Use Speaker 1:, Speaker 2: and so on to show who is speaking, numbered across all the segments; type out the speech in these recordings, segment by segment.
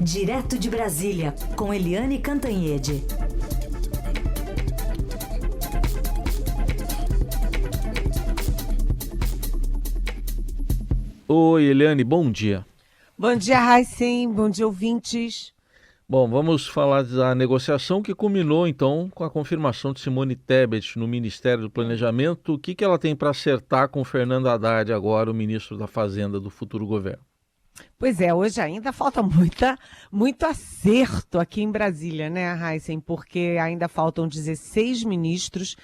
Speaker 1: Direto de Brasília, com Eliane Cantanhede.
Speaker 2: Oi, Eliane, bom dia.
Speaker 3: Bom dia, Raicem. Bom dia, ouvintes.
Speaker 2: Bom, vamos falar da negociação que culminou, então, com a confirmação de Simone Tebet no Ministério do Planejamento. O que ela tem para acertar com Fernando Haddad agora, o ministro da Fazenda do futuro governo?
Speaker 3: Pois é, hoje ainda falta muito acerto aqui em Brasília, né, Raicem? Porque ainda faltam 16 ministros.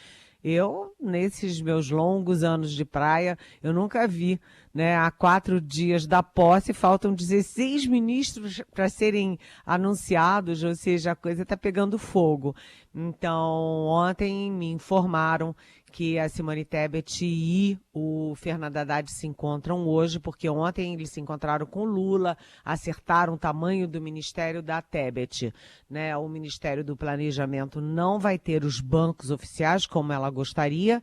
Speaker 3: Eu, nesses meus longos anos de praia, eu nunca vi, né? Há 4 dias da posse, faltam 16 ministros para serem anunciados, ou seja, a coisa está pegando fogo. Então, ontem me informaram que a Simone Tebet e o Fernando Haddad se encontram hoje, porque ontem eles se encontraram com Lula, acertaram o tamanho do Ministério da Tebet, né? O Ministério do Planejamento não vai ter os bancos oficiais, como ela gostaria,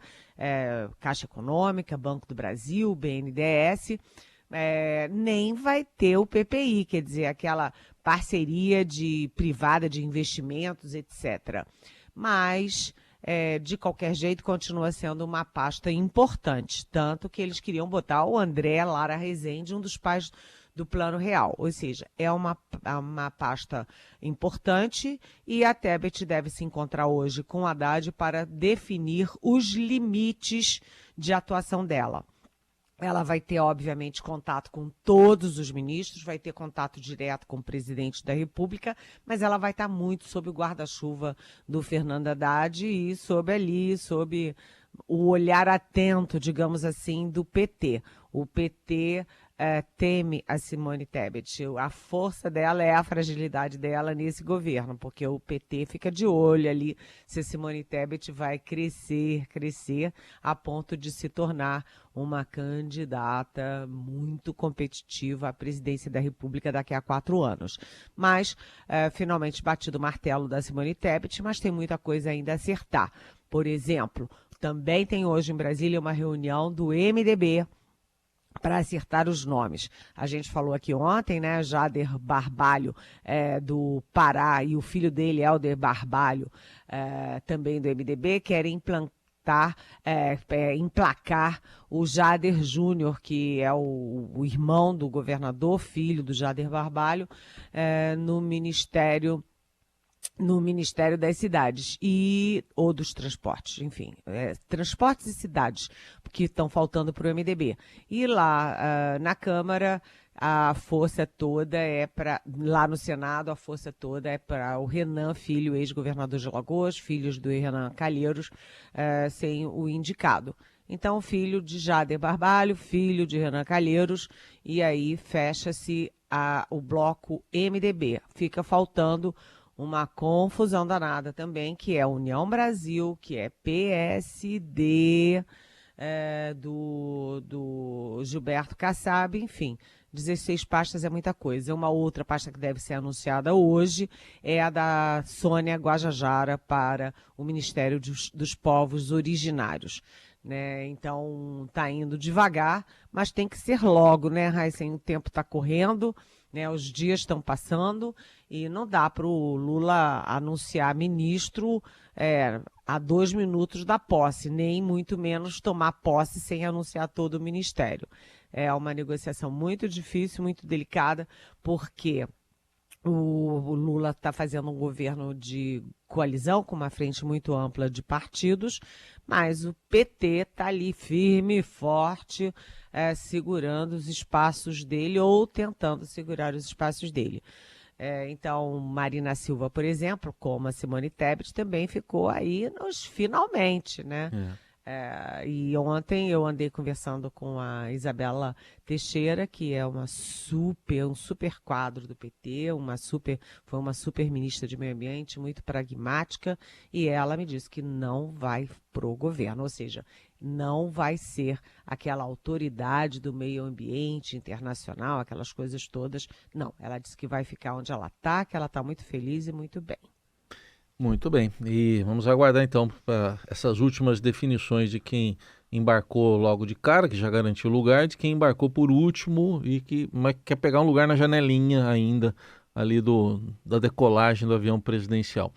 Speaker 3: Caixa Econômica, Banco do Brasil, BNDES, nem vai ter o PPI, quer dizer, aquela parceria privada de investimentos, etc. Mas de qualquer jeito, continua sendo uma pasta importante, tanto que eles queriam botar o André Lara Rezende, um dos pais do Plano Real, ou seja, é uma pasta importante e a Tebet deve se encontrar hoje com o Haddad para definir os limites de atuação dela. Ela vai ter, obviamente, contato com todos os ministros, vai ter contato direto com o presidente da República, mas ela vai estar muito sob o guarda-chuva do Fernando Haddad e sob o olhar atento, digamos assim, do PT. O PT teme a Simone Tebet. A força dela é a fragilidade dela nesse governo, porque o PT fica de olho ali se a Simone Tebet vai crescer a ponto de se tornar uma candidata muito competitiva à presidência da República daqui a 4 anos. Mas, finalmente, batido o martelo da Simone Tebet, mas tem muita coisa ainda a acertar. Por exemplo, também tem hoje em Brasília uma reunião do MDB para acertar os nomes. A gente falou aqui ontem, né, Jader Barbalho, do Pará, e o filho dele, Helder Barbalho, também do MDB, querem emplacar o Jader Júnior, que é o irmão do governador, filho do Jader Barbalho, no Ministério das Cidades ou dos Transportes, enfim, transportes e cidades, que estão faltando para o MDB. E lá na Câmara, a força toda lá no Senado, a força toda é para o Renan Filho, ex-governador de Alagoas, filhos do Renan Calheiros, sem o indicado. Então, filho de Jader Barbalho, filho de Renan Calheiros, e aí fecha-se o bloco MDB. Fica faltando uma confusão danada também, que é União Brasil, que é PSD, do Gilberto Kassab, enfim, 16 pastas é muita coisa. Uma outra pasta que deve ser anunciada hoje é a da Sônia Guajajara para o Ministério dos Povos Originários. Né? Então, está indo devagar, mas tem que ser logo, né, Raicem? O tempo está correndo, né? Os dias estão passando e não dá para o Lula anunciar ministro a 2 minutos da posse, nem muito menos tomar posse sem anunciar todo o ministério. É uma negociação muito difícil, muito delicada, porque o Lula está fazendo um governo de coalizão com uma frente muito ampla de partidos, mas o PT está ali firme e forte, segurando os espaços dele ou tentando segurar os espaços dele. Então, Marina Silva, por exemplo, como a Simone Tebet, também ficou aí nos finalmente, né? E ontem eu andei conversando com a Isabela Teixeira, que é um super quadro do PT, foi uma super ministra de Meio Ambiente, muito pragmática, e ela me disse que não vai pro governo, ou seja, não vai ser aquela autoridade do meio ambiente internacional, aquelas coisas todas. Não, ela disse que vai ficar onde ela está, que ela está muito feliz e muito bem.
Speaker 2: Muito bem, e vamos aguardar então para essas últimas definições de quem embarcou logo de cara, que já garantiu lugar, de quem embarcou por último e que quer pegar um lugar na janelinha ainda ali da decolagem do avião presidencial.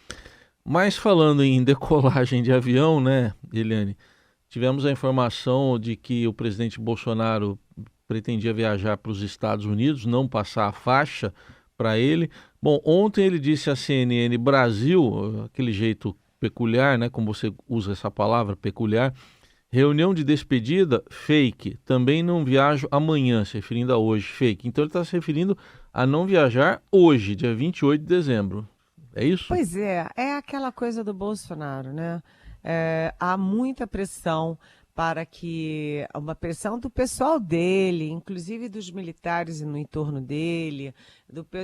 Speaker 2: Mas falando em decolagem de avião, né, Eliane, tivemos a informação de que o presidente Bolsonaro pretendia viajar para os Estados Unidos, não passar a faixa para ele. Bom, ontem ele disse à CNN Brasil, aquele jeito peculiar, né, como você usa essa palavra, peculiar, reunião de despedida, fake, também não viajo amanhã, se referindo a hoje, fake. Então ele está se referindo a não viajar hoje, dia 28 de dezembro. É isso?
Speaker 3: Pois é aquela coisa do Bolsonaro, né? Há muita pressão para que, uma pressão do pessoal dele, inclusive dos militares no entorno dele,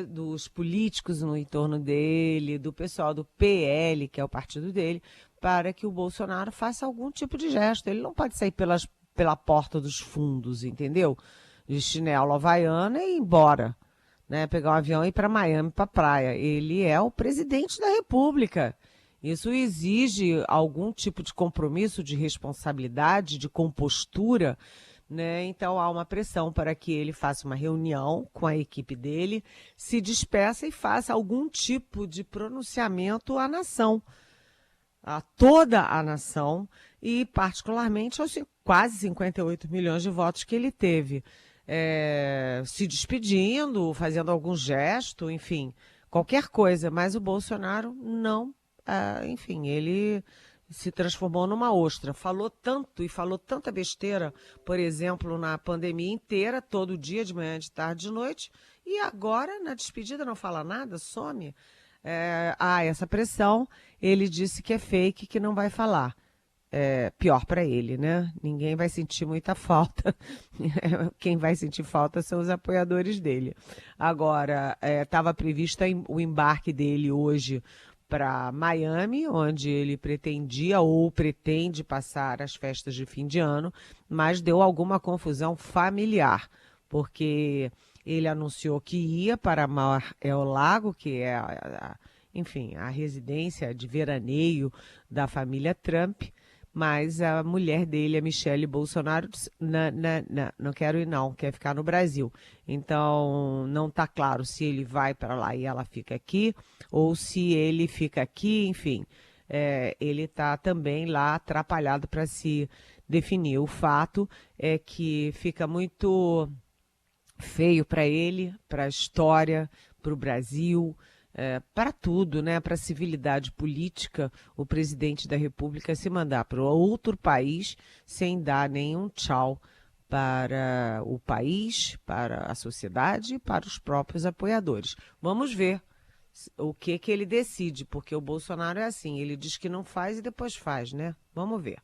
Speaker 3: dos políticos no entorno dele, do pessoal do PL, que é o partido dele, para que o Bolsonaro faça algum tipo de gesto. Ele não pode sair pela porta dos fundos, entendeu? De chinelo havaiana e ir embora, né? Pegar um avião e ir para Miami, para praia. Ele é o presidente da República. Isso exige algum tipo de compromisso, de responsabilidade, de compostura, né? Então há uma pressão para que ele faça uma reunião com a equipe dele, se despeça e faça algum tipo de pronunciamento à nação, a toda a nação e particularmente aos quase 58 milhões de votos que ele teve, se despedindo, fazendo algum gesto, enfim, qualquer coisa, mas o Bolsonaro não. Enfim, ele se transformou numa ostra. Falou tanto e falou tanta besteira, por exemplo, na pandemia inteira, todo dia, de manhã, de tarde, de noite, e agora, na despedida, não fala nada, some. Essa pressão, ele disse que é fake, que não vai falar. Pior para ele, né? Ninguém vai sentir muita falta. Quem vai sentir falta são os apoiadores dele. Agora, estava previsto o embarque dele hoje para Miami, onde ele pretendia ou pretende passar as festas de fim de ano, mas deu alguma confusão familiar, porque ele anunciou que ia para Mar-el-Lago, que é, enfim, a residência de veraneio da família Trump, mas a mulher dele, a Michelle Bolsonaro, disse, não quero ir não, quer ficar no Brasil. Então, não está claro se ele vai para lá e ela fica aqui, ou se ele fica aqui, enfim. Ele está também lá atrapalhado para se definir. O fato é que fica muito feio para ele, para a história, para o Brasil, para tudo, né? Para a civilidade política, o presidente da República se mandar para outro país sem dar nenhum tchau para o país, para a sociedade e para os próprios apoiadores. Vamos ver o que ele decide, porque o Bolsonaro é assim, ele diz que não faz e depois faz, né? Vamos ver.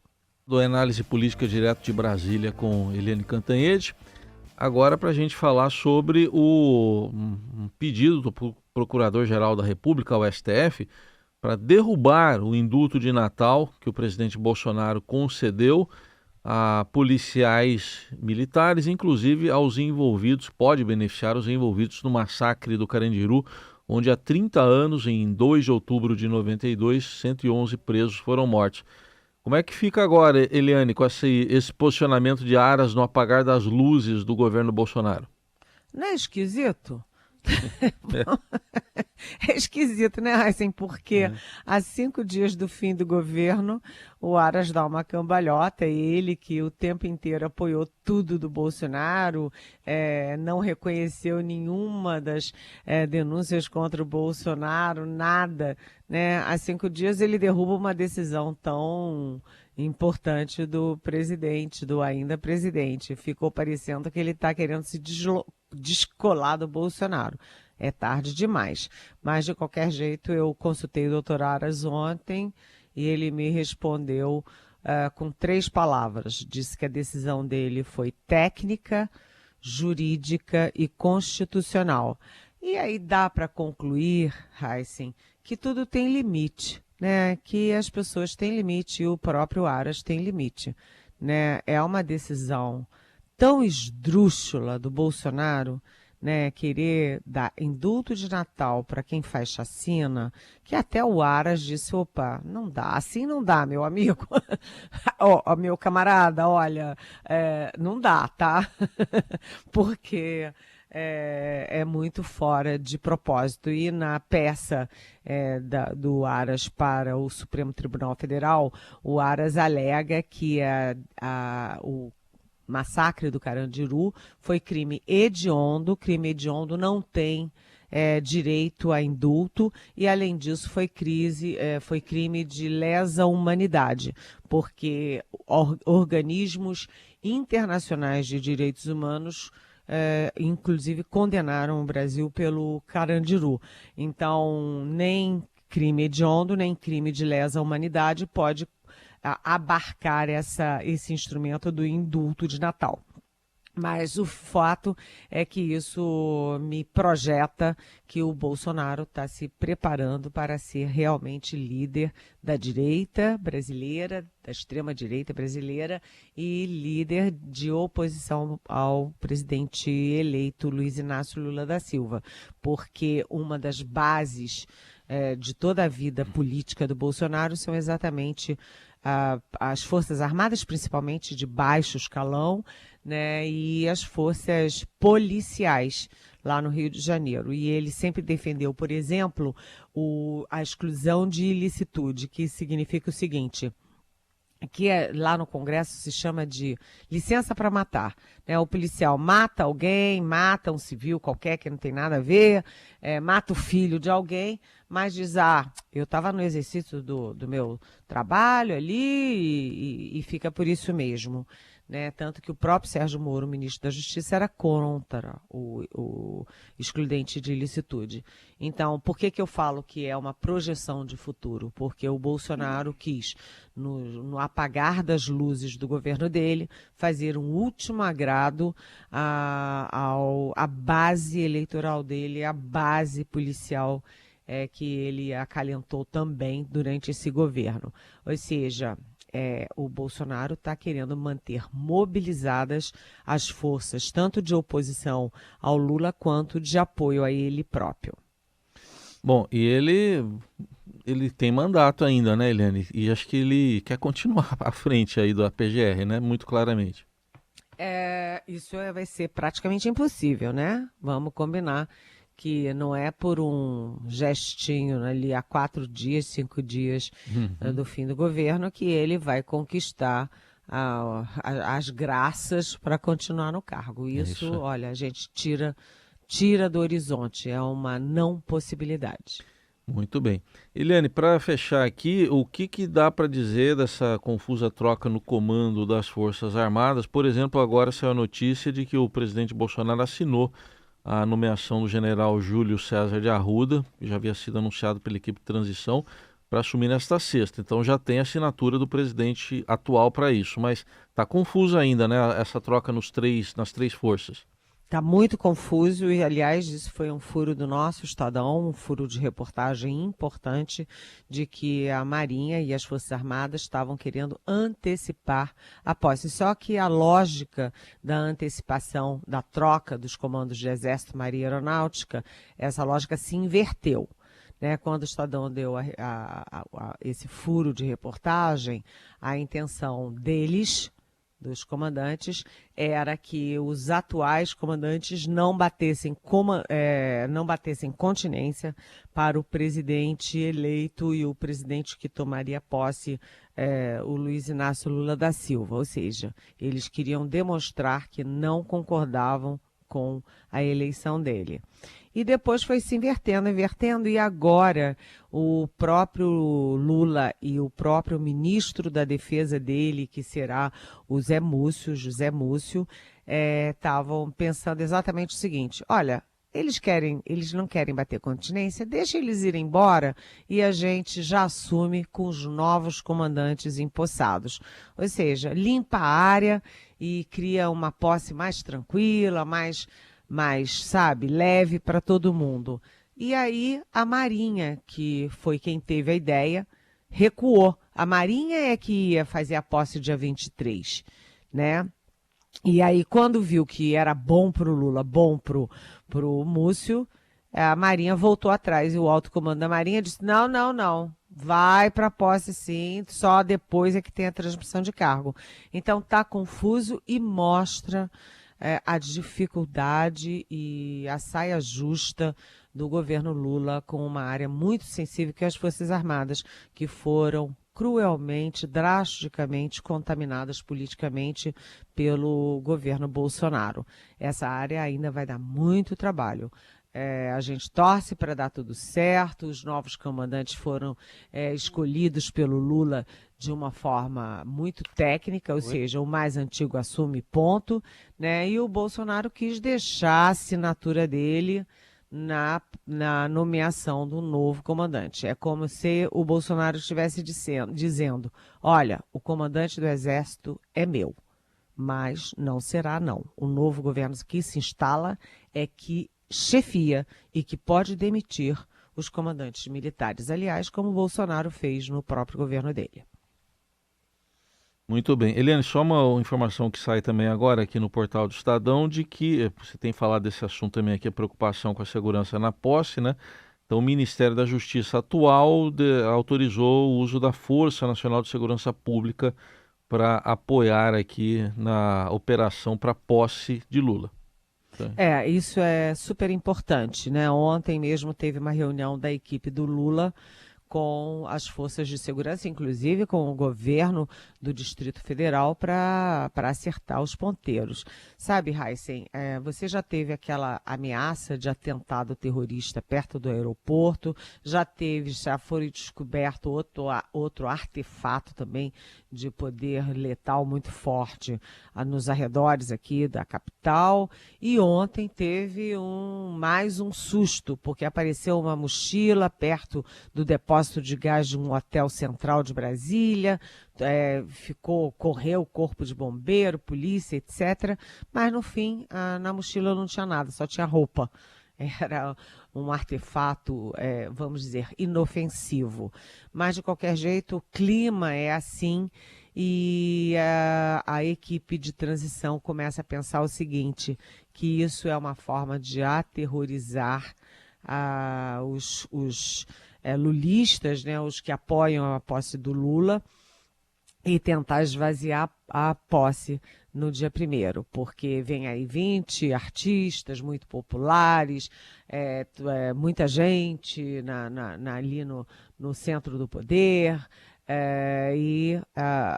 Speaker 2: Do Análise Política direto de Brasília com Eliane Cantanhede. Agora para a gente falar sobre um pedido do Procurador-Geral da República, o STF, para derrubar o indulto de Natal que o presidente Bolsonaro concedeu a policiais militares, inclusive aos envolvidos, pode beneficiar os envolvidos no massacre do Carandiru, onde há 30 anos, em 2 de outubro de 92, 111 presos foram mortos. Como é que fica agora, Eliane, com esse posicionamento de Aras no apagar das luzes do governo Bolsonaro?
Speaker 3: Não é esquisito? É esquisito, né, Heisen? Porque há 5 dias do fim do governo, o Aras dá uma cambalhota, ele que o tempo inteiro apoiou tudo do Bolsonaro, não reconheceu nenhuma das denúncias contra o Bolsonaro, nada, né? Há 5 dias ele derruba uma decisão tão importante do presidente, do ainda presidente. Ficou parecendo que ele está querendo se descolar do Bolsonaro. É tarde demais. Mas, de qualquer jeito, eu consultei o doutor Aras ontem e ele me respondeu com 3 palavras. Disse que a decisão dele foi técnica, jurídica e constitucional. E aí dá para concluir, Heisen, que tudo tem limite, né? Que as pessoas têm limite e o próprio Aras tem limite, né? É uma decisão tão esdrúxula do Bolsonaro, né, querer dar indulto de Natal para quem faz chacina, que até o Aras disse, opa, não dá, assim não dá, meu amigo, meu camarada, olha, não dá, tá? Porque é muito fora de propósito. E na peça do Aras para o Supremo Tribunal Federal, o Aras alega que o massacre do Carandiru foi crime hediondo. Crime hediondo não tem direito a indulto e, além disso, foi crime de lesa humanidade, porque organismos internacionais de direitos humanos inclusive condenaram o Brasil pelo Carandiru. Então, nem crime hediondo, nem crime de lesa humanidade pode abarcar esse instrumento do indulto de Natal. Mas o fato é que isso me projeta que o Bolsonaro está se preparando para ser realmente líder da direita brasileira, da extrema-direita brasileira, e líder de oposição ao presidente eleito Luiz Inácio Lula da Silva. Porque uma das bases de toda a vida política do Bolsonaro são exatamente as Forças Armadas, principalmente de baixo escalão, né, e as forças policiais lá no Rio de Janeiro. E ele sempre defendeu, por exemplo, a exclusão de ilicitude, que significa o seguinte: que lá no Congresso se chama de licença para matar, né? O policial mata alguém, mata um civil qualquer que não tem nada a ver, mata o filho de alguém, mas diz, eu estava no exercício do meu trabalho ali e fica por isso mesmo. Né? Tanto que o próprio Sérgio Moro, ministro da Justiça, era contra o excludente de ilicitude. Então, por que eu falo que é uma projeção de futuro? Porque o Bolsonaro quis, no apagar das luzes do governo dele, fazer um último agrado à base eleitoral dele, à base policial que ele acalentou também durante esse governo. Ou seja, o Bolsonaro está querendo manter mobilizadas as forças, tanto de oposição ao Lula, quanto de apoio a ele próprio.
Speaker 2: Bom, e ele tem mandato ainda, né, Eliane? E acho que ele quer continuar à frente aí da PGR, né? Muito claramente.
Speaker 3: Isso vai ser praticamente impossível, né? Vamos combinar que não é por um gestinho ali há 4 dias, 5 dias do fim do governo que ele vai conquistar as graças para continuar no cargo. Isso, olha, a gente tira do horizonte, é uma não possibilidade.
Speaker 2: Muito bem. Eliane, para fechar aqui, o que dá para dizer dessa confusa troca no comando das Forças Armadas? Por exemplo, agora saiu a notícia de que o presidente Bolsonaro assinou a nomeação do general Júlio César de Arruda, que já havia sido anunciado pela equipe de transição, para assumir nesta sexta. Então já tem assinatura do presidente atual para isso, mas está confuso ainda, né, essa troca nas três forças.
Speaker 3: Está muito confuso e, aliás, isso foi um furo do nosso Estadão, um furo de reportagem importante de que a Marinha e as Forças Armadas estavam querendo antecipar a posse. Só que a lógica da antecipação, da troca dos comandos de Exército, Marinha e Aeronáutica, essa lógica se inverteu. Né? Quando o Estadão deu esse furo de reportagem, a intenção deles, dos comandantes, era que os atuais comandantes não batessem continência para o presidente eleito e o presidente que tomaria posse, o Luiz Inácio Lula da Silva. Ou seja, eles queriam demonstrar que não concordavam com a eleição dele. E depois foi se invertendo, e agora o próprio Lula e o próprio ministro da Defesa dele, que será o José Múcio, estavam pensando exatamente o seguinte: olha, eles não querem bater continência, deixa eles irem embora e a gente já assume com os novos comandantes empossados. Ou seja, limpa a área e cria uma posse mais tranquila, mais sabe, leve para todo mundo. E aí a Marinha, que foi quem teve a ideia, recuou. A Marinha é que ia fazer a posse dia 23, né? E aí, quando viu que era bom para o Lula, bom para o Múcio, a Marinha voltou atrás. E o alto comando da Marinha disse, não, vai para a posse sim, só depois é que tem a transmissão de cargo. Então, está confuso e mostra a dificuldade e a saia justa do governo Lula com uma área muito sensível, que é as Forças Armadas, que foram cruelmente, drasticamente contaminadas politicamente pelo governo Bolsonaro. Essa área ainda vai dar muito trabalho. A gente torce para dar tudo certo, os novos comandantes foram escolhidos pelo Lula de uma forma muito técnica, ou seja, o mais antigo assume ponto, né? E o Bolsonaro quis deixar a assinatura dele na nomeação do novo comandante. É como se o Bolsonaro estivesse dizendo, olha, o comandante do Exército é meu, mas não será não. O novo governo que se instala é que chefia e que pode demitir os comandantes militares, aliás, como o Bolsonaro fez no próprio governo dele.
Speaker 2: Muito bem. Eliane, só uma informação que sai também agora aqui no portal do Estadão, de que você tem falado desse assunto também aqui, a preocupação com a segurança na posse, né? Então, o Ministério da Justiça atual autorizou o uso da Força Nacional de Segurança Pública para apoiar aqui na operação para posse de Lula.
Speaker 3: Isso é super importante, né? Ontem mesmo teve uma reunião da equipe do Lula com as forças de segurança, inclusive com o governo do Distrito Federal para acertar os ponteiros. Sabe, Heisen, você já teve aquela ameaça de atentado terrorista perto do aeroporto, já foi descoberto outro artefato também de poder letal muito forte nos arredores aqui da capital, e ontem teve mais um susto, porque apareceu uma mochila perto do depósito de gás de um hotel central de Brasília, correu o corpo de bombeiro, polícia, etc. Mas no fim, na mochila não tinha nada, só tinha roupa. Era um artefato, vamos dizer, inofensivo. Mas, de qualquer jeito, o clima é assim e a equipe de transição começa a pensar o seguinte, que isso é uma forma de aterrorizar os lulistas, né, os que apoiam a posse do Lula, e tentar esvaziar a posse no dia 1º, porque vem aí 20 artistas muito populares, muita gente ali no centro do poder,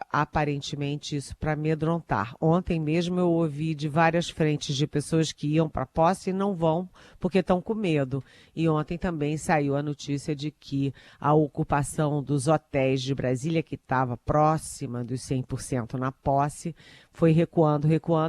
Speaker 3: aparentemente isso para amedrontar. Ontem mesmo eu ouvi de várias frentes de pessoas que iam para a posse e não vão porque estão com medo. E ontem também saiu a notícia de que a ocupação dos hotéis de Brasília, que estava próxima dos 100% na posse, foi recuando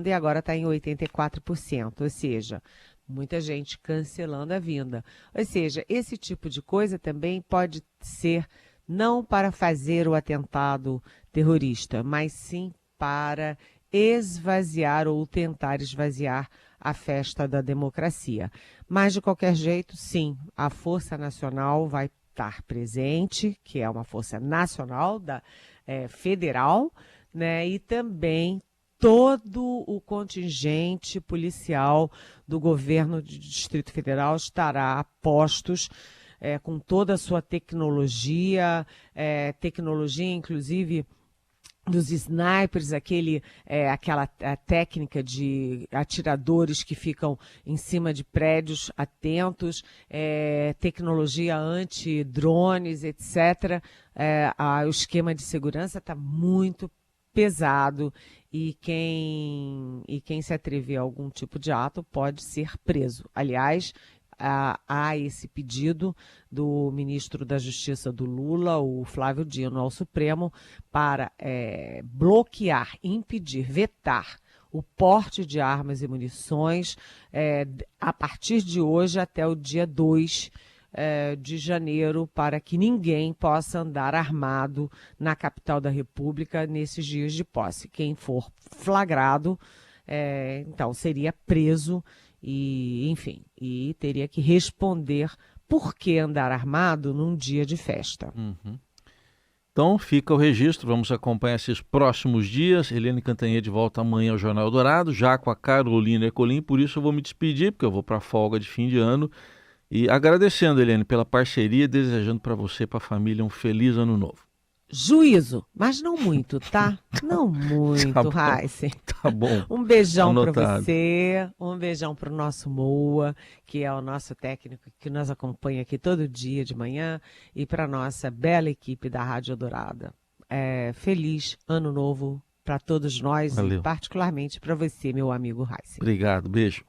Speaker 3: e agora está em 84%, ou seja, muita gente cancelando a vinda. Ou seja, esse tipo de coisa também pode ser não para fazer o atentado terrorista, mas sim para esvaziar ou tentar esvaziar a festa da democracia. Mas, de qualquer jeito, sim, a Força Nacional vai estar presente, que é uma força nacional, federal, né, e também todo o contingente policial do governo do Distrito Federal estará a postos, com toda a sua tecnologia inclusive dos snipers, aquela técnica de atiradores que ficam em cima de prédios atentos, tecnologia anti-drones, etc. O esquema de segurança está muito pesado e quem se atrever a algum tipo de ato pode ser preso. Aliás, há esse pedido do ministro da Justiça do Lula, o Flávio Dino, ao Supremo, para bloquear, impedir, vetar o porte de armas e munições a partir de hoje até o dia 2 de janeiro, para que ninguém possa andar armado na capital da República nesses dias de posse. Quem for flagrado, então, seria preso e teria que responder por que andar armado num dia de festa.
Speaker 2: Uhum. Então fica o registro, vamos acompanhar esses próximos dias. Eliane Cantanhede volta amanhã ao Jornal Dourado, já com a Carolina Ercolim, por isso eu vou me despedir, porque eu vou para a folga de fim de ano. E agradecendo, Eliane, pela parceria, desejando para você e para a família um feliz ano novo.
Speaker 3: juízo, mas não muito, tá? Não muito,
Speaker 2: Tá bom.
Speaker 3: Raíssen.
Speaker 2: Tá bom.
Speaker 3: Um beijão para
Speaker 2: Anotado.
Speaker 3: você, um beijão para o nosso Moa, que é o nosso técnico que nos acompanha aqui todo dia de manhã, e para a nossa bela equipe da Rádio Dourada. Feliz Ano Novo para todos nós
Speaker 2: Valeu.
Speaker 3: e particularmente para você, meu amigo Raíssen.
Speaker 2: Obrigado. Beijo.